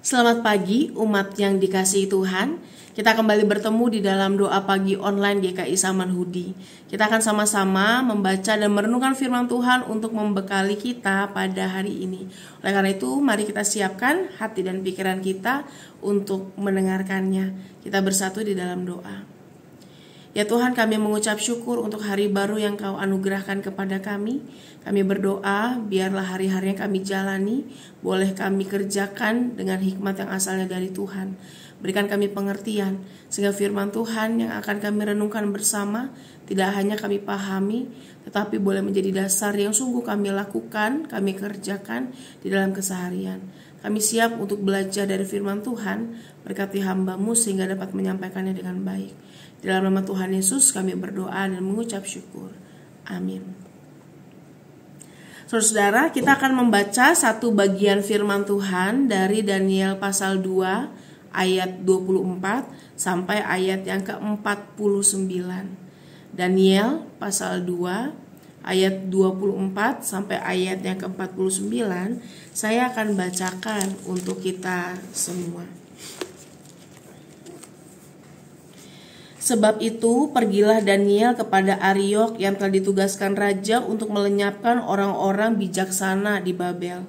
Selamat pagi umat yang dikasihi Tuhan. Kita kembali bertemu di dalam doa pagi online GKI Samanhudi. Kita akan sama-sama membaca dan merenungkan firman Tuhan untuk membekali kita pada hari ini. Oleh karena itu, mari kita siapkan hati dan pikiran kita untuk mendengarkannya. Kita bersatu di dalam doa. Ya Tuhan, kami mengucap syukur untuk hari baru yang Kau anugerahkan kepada kami. Kami berdoa, biarlah hari-hari yang kami jalani boleh kami kerjakan dengan hikmat yang asalnya dari Tuhan. Berikan kami pengertian, sehingga firman Tuhan yang akan kami renungkan bersama tidak hanya kami pahami, tetapi boleh menjadi dasar yang sungguh kami lakukan, kami kerjakan di dalam keseharian. Kami siap untuk belajar dari firman Tuhan, berkati hamba-Mu sehingga dapat menyampaikannya dengan baik. Di dalam nama Tuhan Yesus kami berdoa dan mengucap syukur. Amin. Saudara-saudara, kita akan membaca satu bagian firman Tuhan dari Daniel pasal 2 ayat 24 sampai ayat yang ke-49. Daniel pasal 2 ayat 24 sampai ayat yang ke-49 saya akan bacakan untuk kita semua. Sebab itu pergilah Daniel kepada Ariok yang telah ditugaskan raja untuk melenyapkan orang-orang bijaksana di Babel.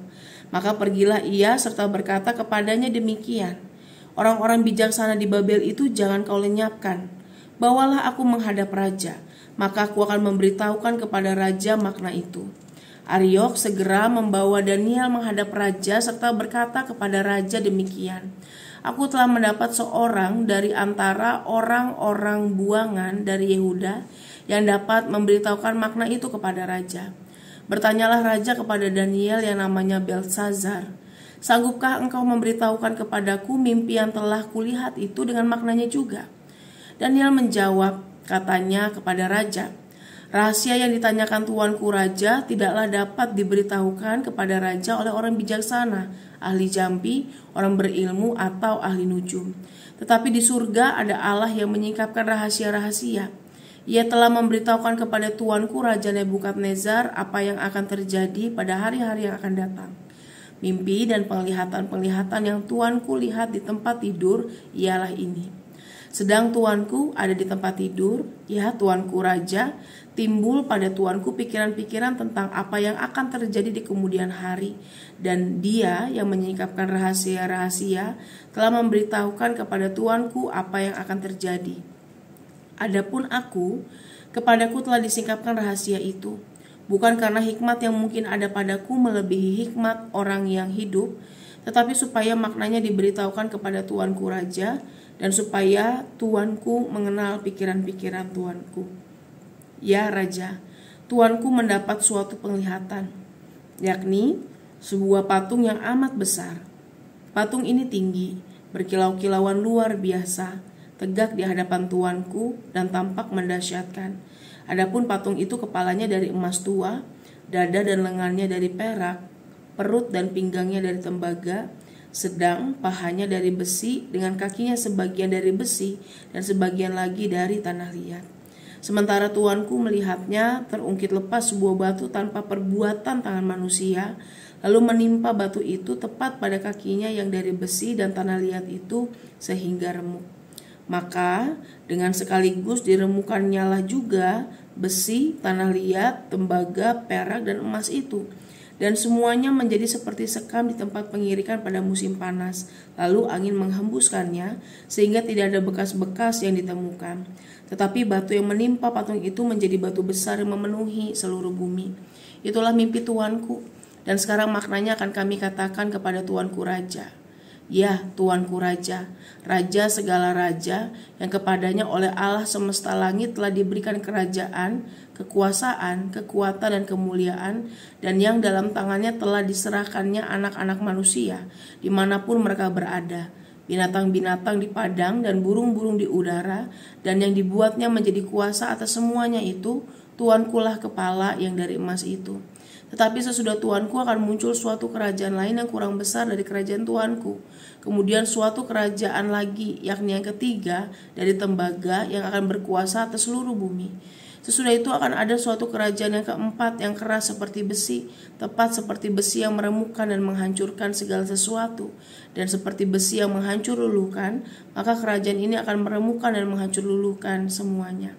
Maka pergilah ia serta berkata kepadanya demikian, orang-orang bijaksana di Babel itu jangan kau lenyapkan. Bawalah aku menghadap raja, maka aku akan memberitahukan kepada raja makna itu. Ariok segera membawa Daniel menghadap raja serta berkata kepada raja demikian, aku telah mendapat seorang dari antara orang-orang buangan dari Yehuda yang dapat memberitahukan makna itu kepada raja. Bertanyalah raja kepada Daniel yang namanya Belsazar, sanggupkah engkau memberitahukan kepadaku mimpi yang telah kulihat itu dengan maknanya juga? Daniel menjawab, katanya kepada raja, rahasia yang ditanyakan tuanku raja tidaklah dapat diberitahukan kepada raja oleh orang bijaksana, ahli jampi, orang berilmu, atau ahli nujum. Tetapi di surga ada Allah yang menyingkapkan rahasia-rahasia. Ia telah memberitahukan kepada tuanku Raja Nebukadnezar apa yang akan terjadi pada hari-hari yang akan datang. Mimpi dan penglihatan-penglihatan yang tuanku lihat di tempat tidur ialah ini. Sedang tuanku ada di tempat tidur, ya tuanku raja, timbul pada tuanku pikiran-pikiran tentang apa yang akan terjadi di kemudian hari. Dan dia yang menyingkapkan rahasia-rahasia telah memberitahukan kepada tuanku apa yang akan terjadi. Adapun aku, kepadaku telah disingkapkan rahasia itu, bukan karena hikmat yang mungkin ada padaku melebihi hikmat orang yang hidup, tetapi supaya maknanya diberitahukan kepada tuanku raja, dan supaya tuanku mengenal pikiran-pikiran tuanku. Ya raja, tuanku mendapat suatu penglihatan, yakni sebuah patung yang amat besar. Patung ini tinggi, berkilau-kilauan luar biasa, tegak di hadapan tuanku dan tampak mendasyatkan. Adapun patung itu kepalanya dari emas tua, dada dan lengannya dari perak, perut dan pinggangnya dari tembaga, sedang pahanya dari besi dengan kakinya sebagian dari besi dan sebagian lagi dari tanah liat. Sementara tuanku melihatnya terungkit lepas sebuah batu tanpa perbuatan tangan manusia, lalu menimpa batu itu tepat pada kakinya yang dari besi dan tanah liat itu sehingga remuk. Maka dengan sekaligus diremukannya lah juga besi, tanah liat, tembaga, perak dan emas itu, dan semuanya menjadi seperti sekam di tempat pengirikan pada musim panas. Lalu angin menghembuskannya sehingga tidak ada bekas-bekas yang ditemukan. Tetapi batu yang menimpa patung itu menjadi batu besar yang memenuhi seluruh bumi. Itulah mimpi tuanku, dan sekarang maknanya akan kami katakan kepada tuanku raja. Ya tuanku raja, raja segala raja, yang kepadanya oleh Allah semesta langit telah diberikan kerajaan, kekuasaan, kekuatan dan kemuliaan, dan yang dalam tangannya telah diserahkannya anak-anak manusia dimanapun mereka berada, binatang-binatang di padang dan burung-burung di udara, dan yang dibuatnya menjadi kuasa atas semuanya itu, tuankulah kepala yang dari emas itu. Tetapi sesudah tuanku akan muncul suatu kerajaan lain yang kurang besar dari kerajaan tuanku. Kemudian suatu kerajaan lagi, yakni yang ketiga dari tembaga, yang akan berkuasa atas seluruh bumi. Sesudah itu akan ada suatu kerajaan yang keempat yang keras seperti besi, tepat seperti besi yang meremukkan dan menghancurkan segala sesuatu, dan seperti besi yang menghancur luluhkan, maka kerajaan ini akan meremukkan dan menghancur luluhkan semuanya.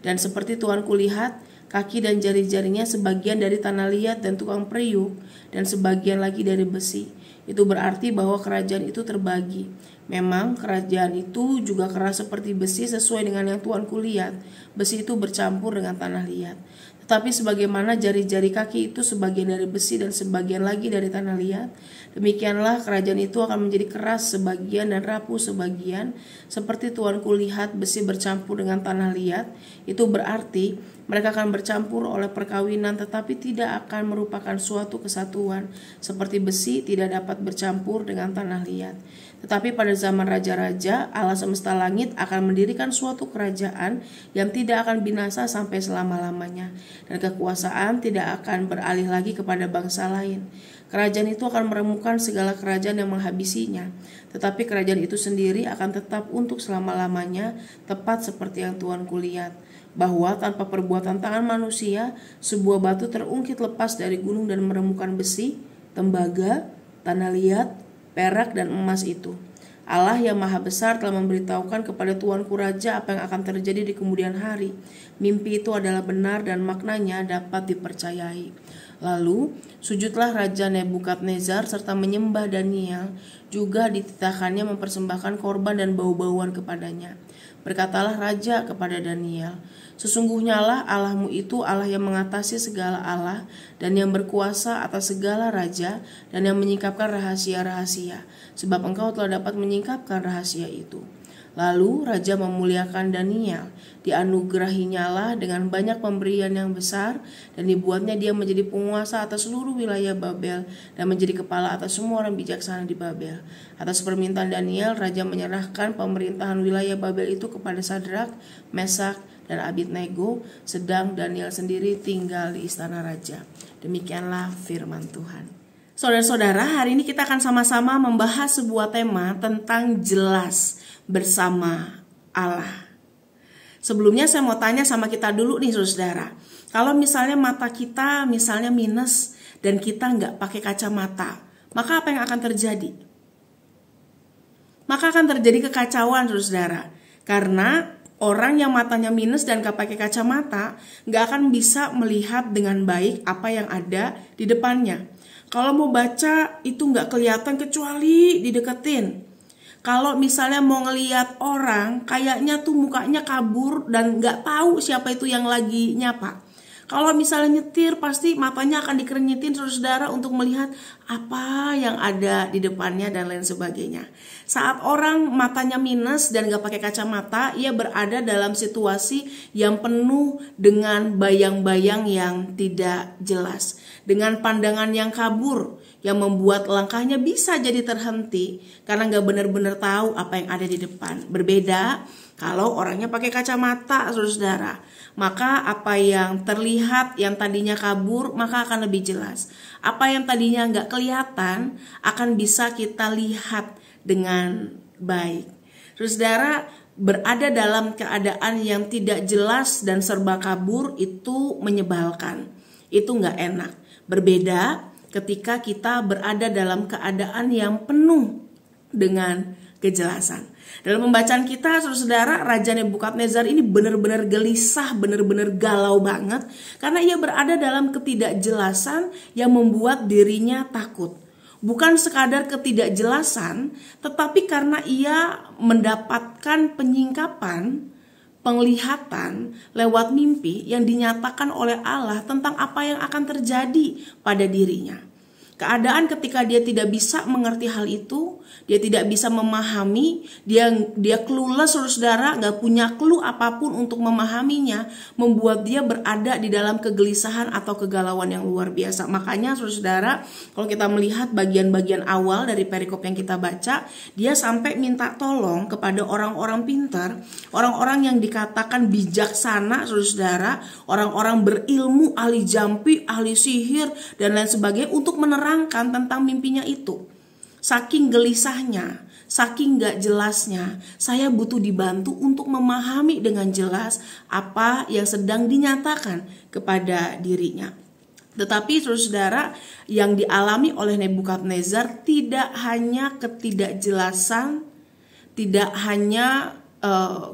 Dan seperti Tuhan kulihat, kaki dan jari-jarinya sebagian dari tanah liat dan tukang periuk, dan sebagian lagi dari besi. Itu berarti bahwa kerajaan itu terbagi. Memang kerajaan itu juga keras seperti besi sesuai dengan yang Tuhan kulihat. Besi itu bercampur dengan tanah liat. Tetapi sebagaimana jari-jari kaki itu sebagian dari besi dan sebagian lagi dari tanah liat, demikianlah kerajaan itu akan menjadi keras sebagian dan rapuh sebagian. Seperti Tuhan kulihat besi bercampur dengan tanah liat, itu berarti mereka akan bercampur oleh perkawinan tetapi tidak akan merupakan suatu kesatuan. Seperti besi tidak dapat bercampur dengan tanah liat. Tetapi pada zaman raja-raja, Allah semesta langit akan mendirikan suatu kerajaan yang tidak akan binasa sampai selama-lamanya, dan kekuasaan tidak akan beralih lagi kepada bangsa lain. Kerajaan itu akan meremukkan segala kerajaan yang menghabisinya, tetapi kerajaan itu sendiri akan tetap untuk selama-lamanya, tepat seperti yang Tuhan kulihat, bahwa tanpa perbuatan tangan manusia, sebuah batu terungkit lepas dari gunung dan meremukkan besi, tembaga, tanah liat, perak dan emas itu. Allah yang maha besar telah memberitahukan kepada Tuanku Raja apa yang akan terjadi di kemudian hari. Mimpi itu adalah benar dan maknanya dapat dipercayai. Lalu sujudlah Raja Nebukadnezar serta menyembah Daniel, juga dititahkannya mempersembahkan korban dan bau-bauan kepadanya. Berkatalah Raja kepada Daniel, sesungguhnya lah Allahmu itu Allah yang mengatasi segala Allah dan yang berkuasa atas segala raja dan yang menyingkapkan rahasia-rahasia, sebab engkau telah dapat menyingkapkan rahasia itu. Lalu Raja memuliakan Daniel, dianugerahinyalah dengan banyak pemberian yang besar, dan dibuatnya dia menjadi penguasa atas seluruh wilayah Babel dan menjadi kepala atas semua orang bijaksana di Babel. Atas permintaan Daniel, Raja menyerahkan pemerintahan wilayah Babel itu kepada Sadrak, Mesak, dan Abednego, sedang Daniel sendiri tinggal di istana raja. Demikianlah firman Tuhan. Saudara-saudara, hari ini kita akan sama-sama membahas sebuah tema tentang jelas bersama Allah. Sebelumnya saya mau tanya sama kita dulu nih saudara. Kalau misalnya mata kita misalnya minus dan kita nggak pakai kacamata, maka apa yang akan terjadi? Maka akan terjadi kekacauan saudara. Karena orang yang matanya minus dan gak pakai kacamata nggak akan bisa melihat dengan baik apa yang ada di depannya. Kalau mau baca itu nggak kelihatan kecuali dideketin. Kalau misalnya mau ngelihat orang, kayaknya tuh mukanya kabur dan nggak tahu siapa itu yang lagi nyapa. Kalau misalnya nyetir, pasti matanya akan dikerenyitin saudara untuk melihat apa yang ada di depannya dan lain sebagainya. Saat orang matanya minus dan gak pakai kacamata, ia berada dalam situasi yang penuh dengan bayang-bayang yang tidak jelas, dengan pandangan yang kabur, yang membuat langkahnya bisa jadi terhenti karena gak benar-benar tahu apa yang ada di depan. Berbeda kalau orangnya pakai kacamata saudara, maka apa yang terlihat yang tadinya kabur maka akan lebih jelas. Apa yang tadinya nggak kelihatan akan bisa kita lihat dengan baik. Saudara, berada dalam keadaan yang tidak jelas dan serba kabur itu menyebalkan. Itu nggak enak. Berbeda ketika kita berada dalam keadaan yang penuh dengan kejelasan. Dalam pembacaan kita, saudara, Raja Nebukadnezar ini benar-benar gelisah, benar-benar galau banget karena ia berada dalam ketidakjelasan yang membuat dirinya takut. Bukan sekadar ketidakjelasan, tetapi karena ia mendapatkan penyingkapan, penglihatan lewat mimpi yang dinyatakan oleh Allah tentang apa yang akan terjadi pada dirinya. Keadaan ketika dia tidak bisa mengerti hal itu, dia tidak bisa memahami, dia clueless saudara, gak punya clue apapun untuk memahaminya, membuat dia berada di dalam kegelisahan atau kegalauan yang luar biasa. Makanya saudara, kalau kita melihat bagian-bagian awal dari perikop yang kita baca, dia sampai minta tolong kepada orang-orang pintar, orang-orang yang dikatakan bijaksana saudara, orang-orang berilmu, ahli jampi, ahli sihir, dan lain sebagainya untuk menerangkan tentang mimpinya itu. saking gelisahnya, saking gak jelasnya, saya butuh dibantu untuk memahami dengan jelas apa yang sedang dinyatakan kepada dirinya. Tetapi saudara, yang dialami oleh Nebukadnezar tidak hanya ketidakjelasan, tidak hanya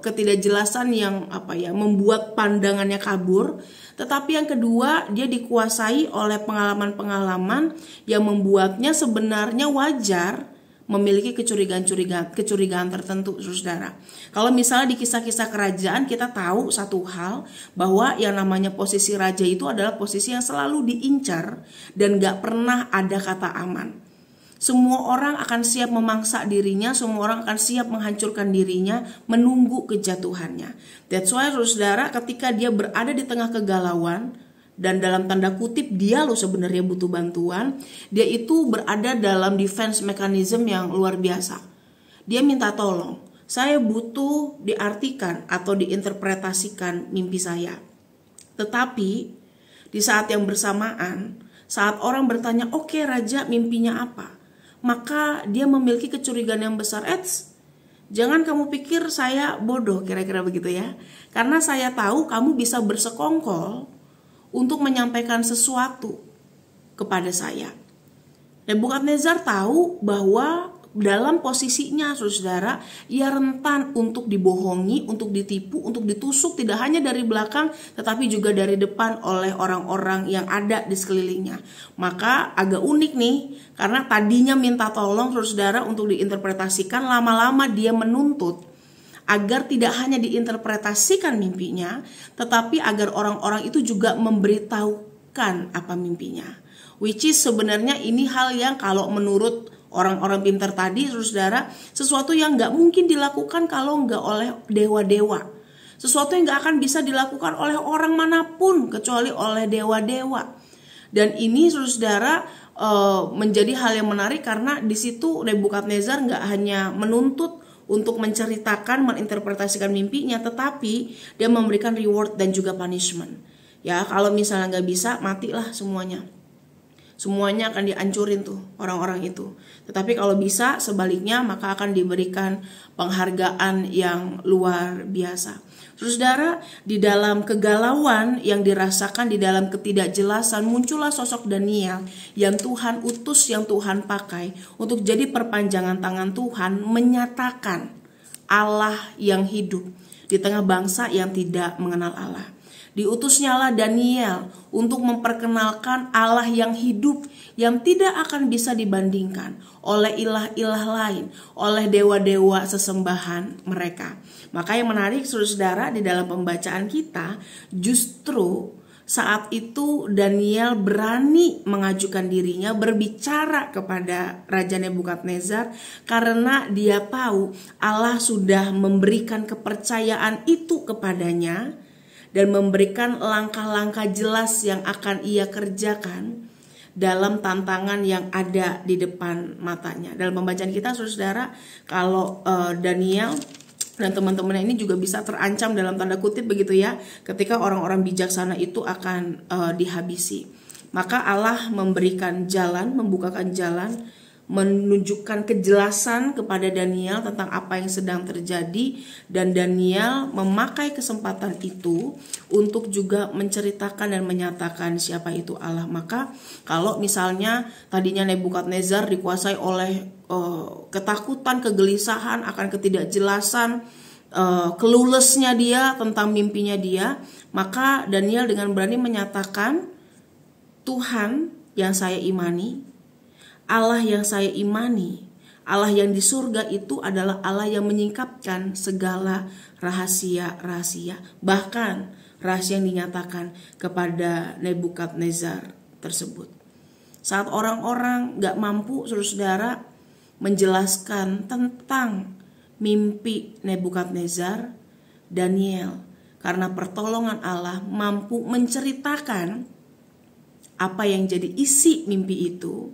ketidakjelasan yang membuat pandangannya kabur, tetapi yang kedua, dia dikuasai oleh pengalaman-pengalaman yang membuatnya sebenarnya wajar memiliki kecurigaan tertentu, saudara. Kalau misalnya di kisah-kisah kerajaan kita tahu satu hal, bahwa yang namanya posisi raja itu adalah posisi yang selalu diincar dan gak pernah ada kata aman. Semua orang akan siap memangsa dirinya, semua orang akan siap menghancurkan dirinya, menunggu kejatuhannya. That's why saudara, ketika dia berada di tengah kegalauan, dan dalam tanda kutip dia sebenarnya butuh bantuan, dia itu berada dalam defense mechanism yang luar biasa. Dia minta tolong, saya butuh diartikan atau diinterpretasikan mimpi saya. Tetapi di saat yang bersamaan, saat orang bertanya, oke, raja, mimpinya apa? Maka dia memiliki kecurigaan yang besar. Jangan kamu pikir saya bodoh, kira-kira begitu ya. Karena saya tahu kamu bisa bersekongkol untuk menyampaikan sesuatu kepada saya. Nebukadnezar tahu bahwa dalam posisinya, saudara, ia rentan untuk dibohongi, untuk ditipu, untuk ditusuk tidak hanya dari belakang tetapi juga dari depan oleh orang-orang yang ada di sekelilingnya. Maka agak unik nih, karena tadinya minta tolong saudara untuk diinterpretasikan, lama-lama dia menuntut agar tidak hanya diinterpretasikan mimpinya, tetapi agar orang-orang itu juga memberitahukan apa mimpinya. Which is sebenarnya ini hal yang kalau menurut orang-orang pintar tadi, saudara, sesuatu yang gak mungkin dilakukan kalau gak oleh dewa-dewa. Sesuatu yang gak akan bisa dilakukan oleh orang manapun kecuali oleh dewa-dewa. Dan ini, saudara, menjadi hal yang menarik karena di situ Nebukadnezar gak hanya menuntut untuk menceritakan, menginterpretasikan mimpinya, tetapi dia memberikan reward dan juga punishment. Ya, kalau misalnya gak bisa, matilah semuanya. Semuanya akan dihancurin tuh orang-orang itu. Tetapi kalau bisa sebaliknya, maka akan diberikan penghargaan yang luar biasa. Saudara, di dalam kegalauan yang dirasakan, di dalam ketidakjelasan, muncullah sosok Daniel yang Tuhan utus, yang Tuhan pakai untuk jadi perpanjangan tangan Tuhan menyatakan Allah yang hidup di tengah bangsa yang tidak mengenal Allah. Diutusnyalah Daniel untuk memperkenalkan Allah yang hidup, yang tidak akan bisa dibandingkan oleh ilah-ilah lain, oleh dewa-dewa sesembahan mereka. Maka yang menarik, saudara, di dalam pembacaan kita, justru saat itu Daniel berani mengajukan dirinya berbicara kepada Raja Nebukadnezar karena dia tahu Allah sudah memberikan kepercayaan itu kepadanya dan memberikan langkah-langkah jelas yang akan ia kerjakan dalam tantangan yang ada di depan matanya. Dalam pembacaan kita, saudara, kalau Daniel dan teman-teman ini juga bisa terancam dalam tanda kutip begitu ya, ketika orang-orang bijaksana itu akan dihabisi. Maka Allah memberikan jalan, membukakan jalan, menunjukkan kejelasan kepada Daniel tentang apa yang sedang terjadi, dan Daniel memakai kesempatan itu untuk juga menceritakan dan menyatakan siapa itu Allah. Maka kalau misalnya tadinya Nebukadnezar dikuasai oleh ketakutan, kegelisahan akan ketidakjelasan, cluelessnya dia tentang mimpinya dia, maka Daniel dengan berani menyatakan, Tuhan yang saya imani, Allah yang saya imani, Allah yang di surga itu adalah Allah yang menyingkapkan segala rahasia-rahasia, bahkan rahasia yang dinyatakan kepada Nebukadnezar tersebut. Saat orang-orang gak mampu, saudara, menjelaskan tentang mimpi Nebukadnezar, Daniel karena pertolongan Allah mampu menceritakan apa yang jadi isi mimpi itu,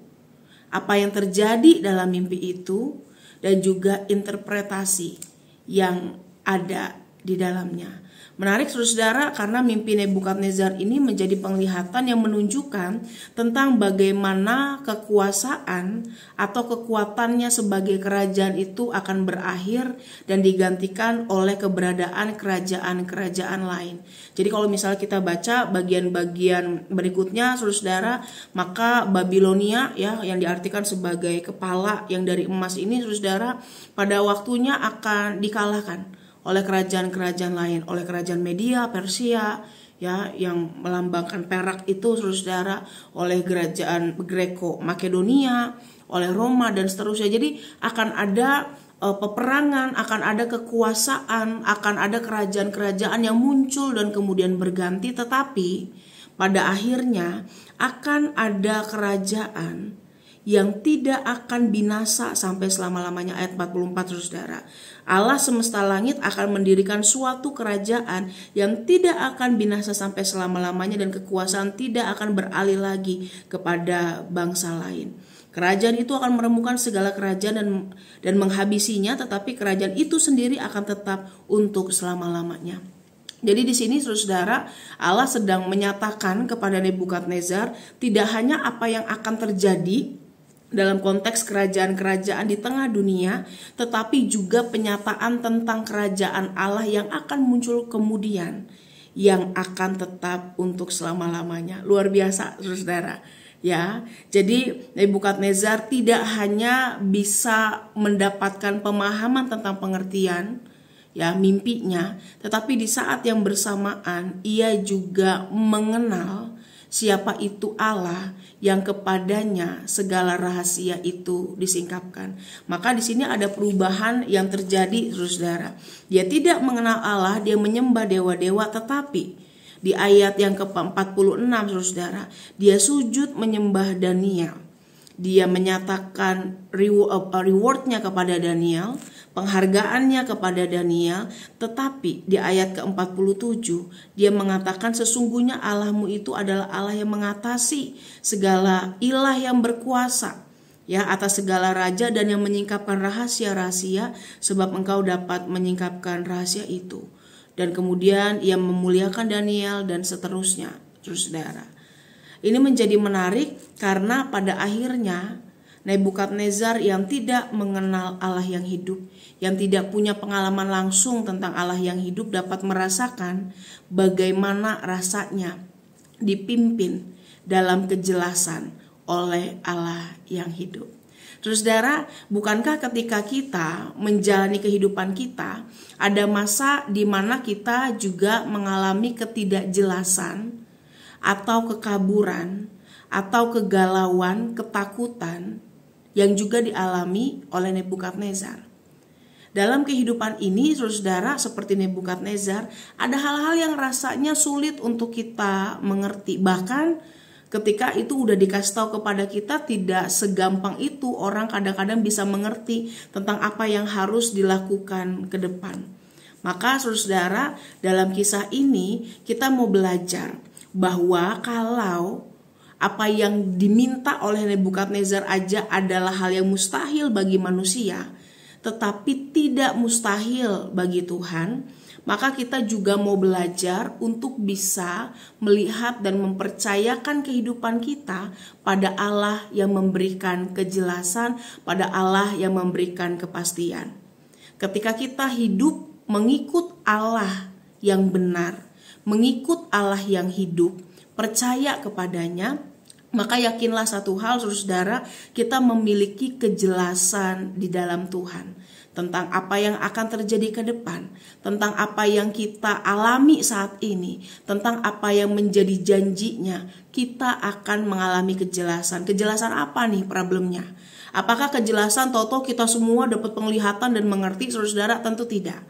apa yang terjadi dalam mimpi itu, dan juga interpretasi yang ada di dalamnya. Menarik saudara, karena mimpi Nebukadnezar ini menjadi penglihatan yang menunjukkan tentang bagaimana kekuasaan atau kekuatannya sebagai kerajaan itu akan berakhir dan digantikan oleh keberadaan kerajaan-kerajaan lain. Jadi kalau misalnya kita baca bagian-bagian berikutnya saudara, maka Babilonia ya yang diartikan sebagai kepala yang dari emas ini saudara, pada waktunya akan dikalahkan oleh kerajaan-kerajaan lain, oleh kerajaan Media, Persia, ya yang melambangkan perak itu saudara, oleh kerajaan Greko Makedonia, oleh Roma dan seterusnya. Jadi akan ada peperangan, akan ada kekuasaan, akan ada kerajaan-kerajaan yang muncul dan kemudian berganti, tetapi pada akhirnya akan ada kerajaan yang tidak akan binasa sampai selama-lamanya. Ayat 44 saudara, Allah semesta langit akan mendirikan suatu kerajaan yang tidak akan binasa sampai selama-lamanya, dan kekuasaan tidak akan beralih lagi kepada bangsa lain. Kerajaan itu akan meremukkan segala kerajaan dan menghabisinya, tetapi kerajaan itu sendiri akan tetap untuk selama-lamanya. Jadi di sini saudara, Allah sedang menyatakan kepada Nebukadnezar tidak hanya apa yang akan terjadi dalam konteks kerajaan-kerajaan di tengah dunia, tetapi juga penyataan tentang kerajaan Allah yang akan muncul kemudian, yang akan tetap untuk selama-lamanya. Luar biasa saudara. Ya, jadi Nebukadnezar tidak hanya bisa mendapatkan pemahaman tentang pengertian ya mimpinya, tetapi di saat yang bersamaan ia juga mengenal siapa itu Allah yang kepadanya segala rahasia itu disingkapkan. Maka di sini ada perubahan yang terjadi saudara. Dia tidak mengenal Allah, dia menyembah dewa-dewa, tetapi di ayat yang ke-46 saudara, dia sujud menyembah Daniel. Dia menyatakan rewardnya kepada Daniel, penghargaannya kepada Daniel, tetapi di ayat ke-47 dia mengatakan sesungguhnya Allahmu itu adalah Allah yang mengatasi segala ilah yang berkuasa ya atas segala raja dan yang menyingkapkan rahasia-rahasia, sebab engkau dapat menyingkapkan rahasia itu. Dan kemudian ia memuliakan Daniel dan seterusnya saudara. Ini menjadi menarik karena pada akhirnya Nebukadnezar yang tidak mengenal Allah yang hidup, yang tidak punya pengalaman langsung tentang Allah yang hidup, dapat merasakan bagaimana rasanya dipimpin dalam kejelasan oleh Allah yang hidup. Saudara, bukankah ketika kita menjalani kehidupan kita, ada masa di mana kita juga mengalami ketidakjelasan atau kekaburan atau kegalauan, ketakutan yang juga dialami oleh Nebukadnezar. Dalam kehidupan ini saudara, seperti Nebukadnezar, ada hal-hal yang rasanya sulit untuk kita mengerti. Bahkan ketika itu udah dikasih tahu kepada kita, tidak segampang itu orang kadang-kadang bisa mengerti tentang apa yang harus dilakukan ke depan. Maka saudara, dalam kisah ini kita mau belajar bahwa kalau apa yang diminta oleh Nebukadnezar aja adalah hal yang mustahil bagi manusia, tetapi tidak mustahil bagi Tuhan, maka kita juga mau belajar untuk bisa melihat dan mempercayakan kehidupan kita pada Allah yang memberikan kejelasan, pada Allah yang memberikan kepastian. Ketika kita hidup mengikut Allah yang benar, mengikut Allah yang hidup, percaya kepadanya, maka yakinlah satu hal saudara, kita memiliki kejelasan di dalam Tuhan tentang apa yang akan terjadi ke depan, tentang apa yang kita alami saat ini, tentang apa yang menjadi janjinya. Kita akan mengalami kejelasan. Kejelasan apa nih problemnya? Apakah kejelasan toto kita semua dapat penglihatan dan mengerti saudara? Tentu tidak.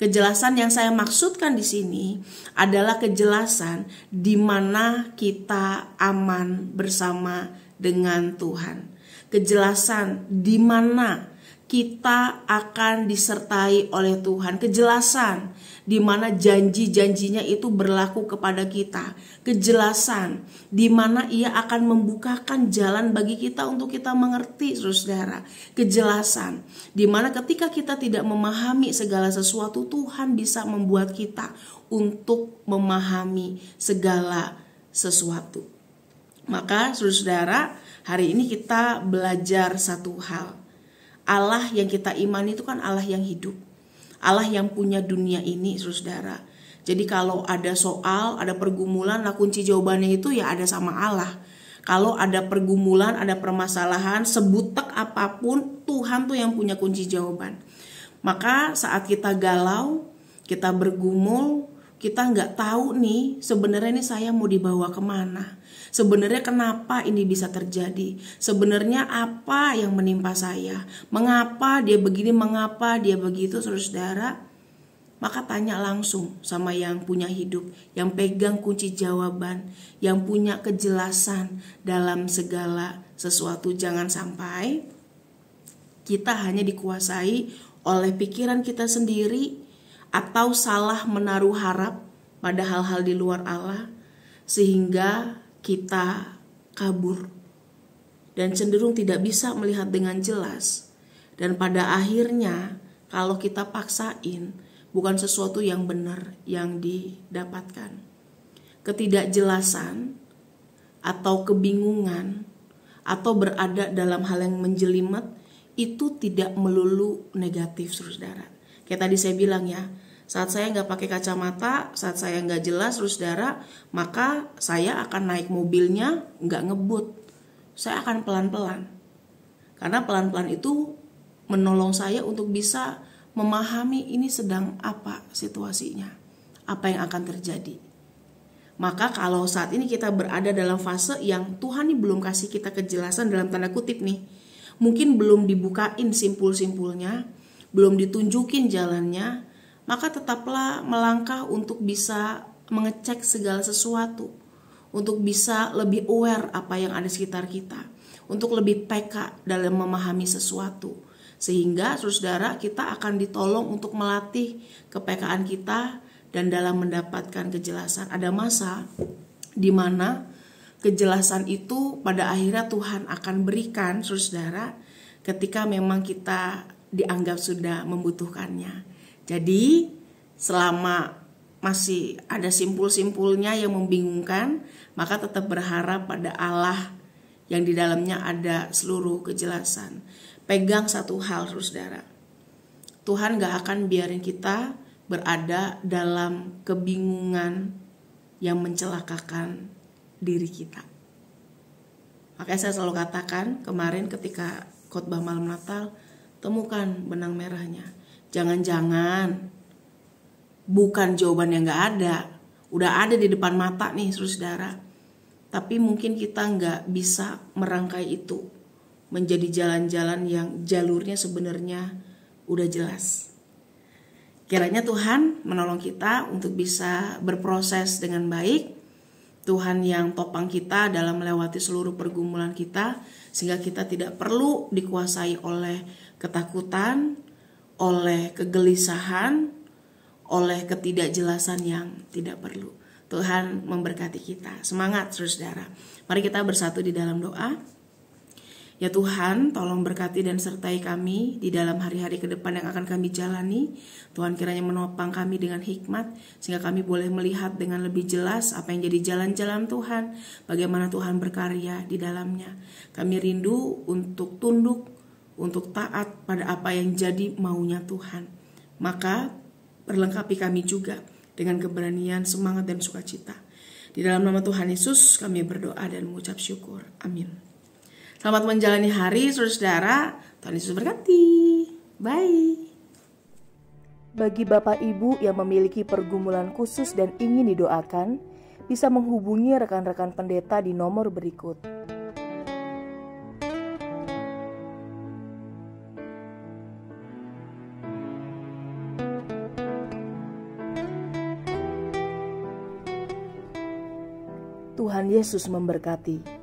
Kejelasan yang saya maksudkan di sini adalah kejelasan di mana kita aman bersama dengan Tuhan. Kejelasan di mana kita akan disertai oleh Tuhan. Kejelasan di mana janji-janjinya itu berlaku kepada kita. Kejelasan di mana Ia akan membukakan jalan bagi kita untuk kita mengerti, saudara. Kejelasan di mana ketika kita tidak memahami segala sesuatu, Tuhan bisa membuat kita untuk memahami segala sesuatu. Maka saudara, hari ini kita belajar satu hal. Allah yang kita imani itu kan Allah yang hidup. Allah yang punya dunia ini, saudara. Jadi kalau ada soal, ada pergumulan, nah kunci jawabannya itu ya ada sama Allah. Kalau ada pergumulan, ada permasalahan, sebutek apapun, Tuhan tuh yang punya kunci jawaban. Maka saat kita galau, kita bergumul, kita nggak tahu nih sebenarnya ini saya mau dibawa kemana. Sebenarnya kenapa ini bisa terjadi? Sebenarnya apa yang menimpa saya? Mengapa dia begini? Mengapa dia begitu, saudara? Maka tanya langsung sama yang punya hidup, yang pegang kunci jawaban, yang punya kejelasan dalam segala sesuatu. Jangan sampai kita hanya dikuasai oleh pikiran kita sendiri atau salah menaruh harap pada hal-hal di luar Allah, sehingga kita kabur dan cenderung tidak bisa melihat dengan jelas. Dan pada akhirnya kalau kita paksain, bukan sesuatu yang benar yang didapatkan. Ketidakjelasan atau kebingungan atau berada dalam hal yang menjelimet itu tidak melulu negatif, saudara. Kayak tadi saya bilang ya, saat saya nggak pakai kacamata, saat saya nggak jelas, saudara, maka saya akan naik mobilnya nggak ngebut. Saya akan pelan-pelan. Karena pelan-pelan itu menolong saya untuk bisa memahami ini sedang apa situasinya, apa yang akan terjadi. Maka kalau saat ini kita berada dalam fase yang Tuhan ini belum kasih kita kejelasan dalam tanda kutip nih, mungkin belum dibukain simpul-simpulnya, belum ditunjukin jalannya, maka tetaplah melangkah untuk bisa mengecek segala sesuatu, untuk bisa lebih aware apa yang ada di sekitar kita, untuk lebih peka dalam memahami sesuatu, sehingga saudara kita akan ditolong untuk melatih kepekaan kita dan dalam mendapatkan kejelasan. Ada masa di mana kejelasan itu pada akhirnya Tuhan akan berikan, saudara, ketika memang kita dianggap sudah membutuhkannya. Jadi selama masih ada simpul-simpulnya yang membingungkan, maka tetap berharap pada Allah yang di dalamnya ada seluruh kejelasan. Pegang satu hal, saudara. Tuhan gak akan biarin kita berada dalam kebingungan yang mencelakakan diri kita. Makanya saya selalu katakan kemarin ketika khotbah malam Natal, temukan benang merahnya. Jangan-jangan bukan jawaban yang gak ada, udah ada di depan mata nih, saudara. Tapi mungkin kita gak bisa merangkai itu menjadi jalan-jalan yang jalurnya sebenarnya udah jelas. Kiranya Tuhan menolong kita untuk bisa berproses dengan baik. Tuhan yang topang kita dalam melewati seluruh pergumulan kita, sehingga kita tidak perlu dikuasai oleh ketakutan, oleh kegelisahan, oleh ketidakjelasan yang tidak perlu. Tuhan memberkati kita. Semangat, saudara. Mari kita bersatu di dalam doa. Ya Tuhan, tolong berkati dan sertai kami di dalam hari-hari ke depan yang akan kami jalani. Tuhan kiranya menopang kami dengan hikmat, sehingga kami boleh melihat dengan lebih jelas apa yang jadi jalan-jalan Tuhan, bagaimana Tuhan berkarya di dalamnya. Kami rindu untuk tunduk, untuk taat pada apa yang jadi maunya Tuhan. Maka perlengkapi kami juga dengan keberanian, semangat, dan sukacita. Di dalam nama Tuhan Yesus kami berdoa dan mengucap syukur. Amin. Selamat menjalani hari, saudara. Tuhan Yesus berkati. Bye. Bagi Bapak Ibu yang memiliki pergumulan khusus dan ingin didoakan, bisa menghubungi rekan-rekan pendeta di nomor berikut. Tuhan Yesus memberkati.